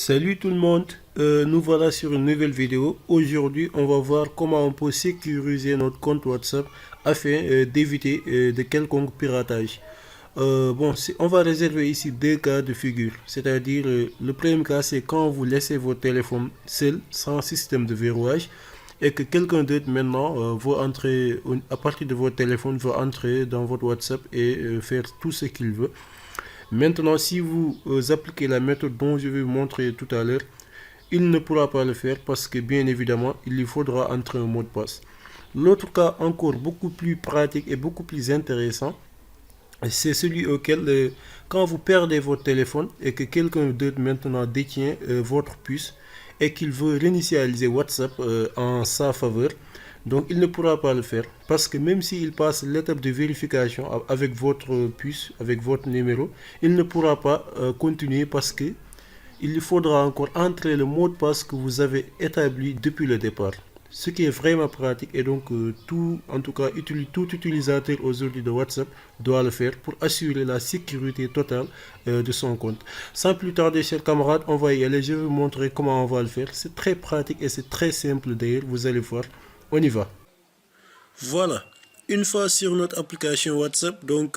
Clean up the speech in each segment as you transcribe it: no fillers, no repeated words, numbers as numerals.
Salut tout le monde, nous voilà sur une nouvelle vidéo. Aujourd'hui, on va voir comment on peut sécuriser notre compte WhatsApp afin d'éviter de quelconque piratage. On va réserver ici deux cas de figure. C'est-à-dire, le premier cas, c'est quand vous laissez votre téléphone seul, sans système de verrouillage, et que quelqu'un d'autre maintenant va entrer, à partir de votre téléphone, va entrer dans votre WhatsApp et faire tout ce qu'il veut. Maintenant, si vous appliquez la méthode dont je vais vous montrer tout à l'heure, il ne pourra pas le faire parce que bien évidemment, il lui faudra entrer un mot de passe. L'autre cas encore beaucoup plus pratique et beaucoup plus intéressant, c'est celui auquel, quand vous perdez votre téléphone et que quelqu'un d'autre maintenant détient votre puce et qu'il veut réinitialiser WhatsApp en sa faveur, donc il ne pourra pas le faire parce que même s'il passe l'étape de vérification avec votre puce, avec votre numéro, il ne pourra pas continuer parce que il lui faudra encore entrer le mot de passe que vous avez établi depuis le départ. Ce qui est vraiment pratique et donc tout utilisateur aujourd'hui de WhatsApp doit le faire pour assurer la sécurité totale de son compte. Sans plus tarder, chers camarades, on va y aller. Je vais vous montrer comment on va le faire. C'est très pratique et c'est très simple d'ailleurs. Vous allez voir. On y va. Voilà. Une fois sur notre application WhatsApp, donc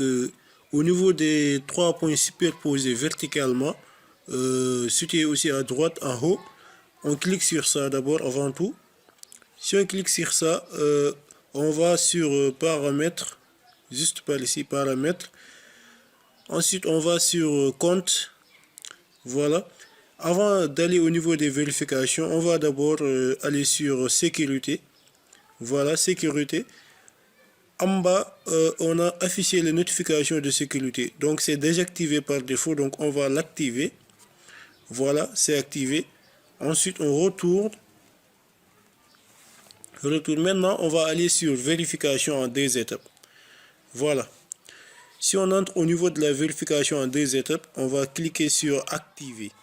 au niveau des trois points superposés verticalement, situés aussi à droite en haut, on clique sur ça d'abord avant tout. Si on clique sur ça, on va sur paramètres, juste par ici, paramètres. Ensuite, on va sur compte. Voilà. Avant d'aller au niveau des vérifications, on va d'abord aller sur sécurité. Voilà, sécurité. En bas, on a affiché les notifications de sécurité. Donc, c'est désactivé par défaut. Donc, on va l'activer. Voilà, c'est activé. Ensuite, on retourne. Maintenant, on va aller sur vérification en deux étapes. Voilà. Si on entre au niveau de la vérification en deux étapes, on va cliquer sur activer.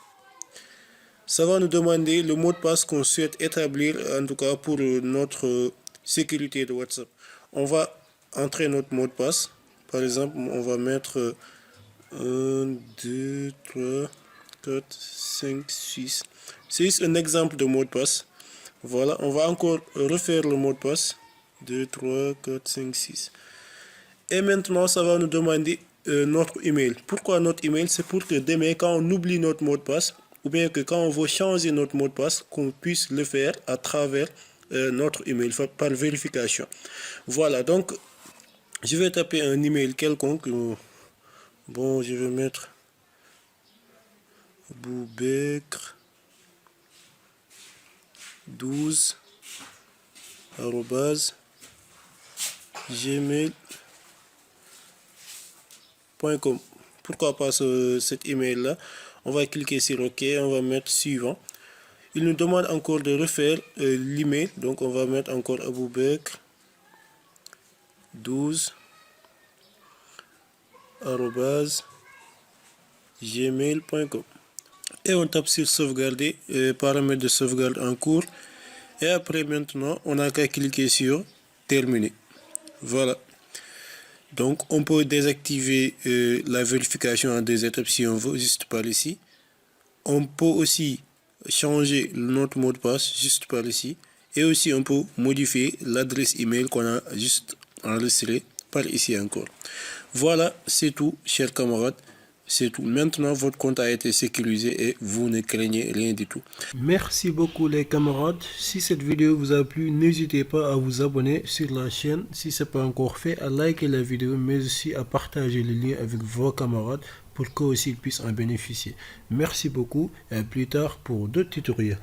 Ça va nous demander le mot de passe qu'on souhaite établir, en tout cas pour notre sécurité de WhatsApp. On va entrer notre mot de passe. Par exemple, on va mettre 1, 2, 3, 4, 5, 6. C'est un exemple de mot de passe. Voilà, on va encore refaire le mot de passe. 2, 3, 4, 5, 6. Et maintenant, ça va nous demander notre email. Pourquoi notre email? C'est pour que demain, quand on oublie notre mot de passe, ou bien que quand on veut changer notre mot de passe, qu'on puisse le faire à travers notre email par vérification. Voilà, donc je vais taper un email quelconque. Bon, je vais mettre Boubekr 12 gmail.com. Pourquoi pas cet email là? On va cliquer sur OK, on va mettre suivant. Il nous demande encore de refaire l'email, donc on va mettre encore Aboubekr 12 gmail.com et on tape sur sauvegarder, paramètres de sauvegarde en cours, et après maintenant on n'a qu'à cliquer sur terminer. Voilà, donc on peut désactiver la vérification en deux étapes si on veut, juste par ici. On peut aussi changer notre mot de passe juste par ici, et aussi on peut modifier l'adresse email qu'on a juste enregistré par ici encore. Voilà, c'est tout, chers camarades. C'est tout. Maintenant, votre compte a été sécurisé et vous ne craignez rien du tout. Merci beaucoup les camarades. Si cette vidéo vous a plu, n'hésitez pas à vous abonner sur la chaîne si ce n'est pas encore fait, à liker la vidéo, mais aussi à partager le lien avec vos camarades pour qu'eux aussi puissent en bénéficier. Merci beaucoup et à plus tard pour d'autres tutoriels.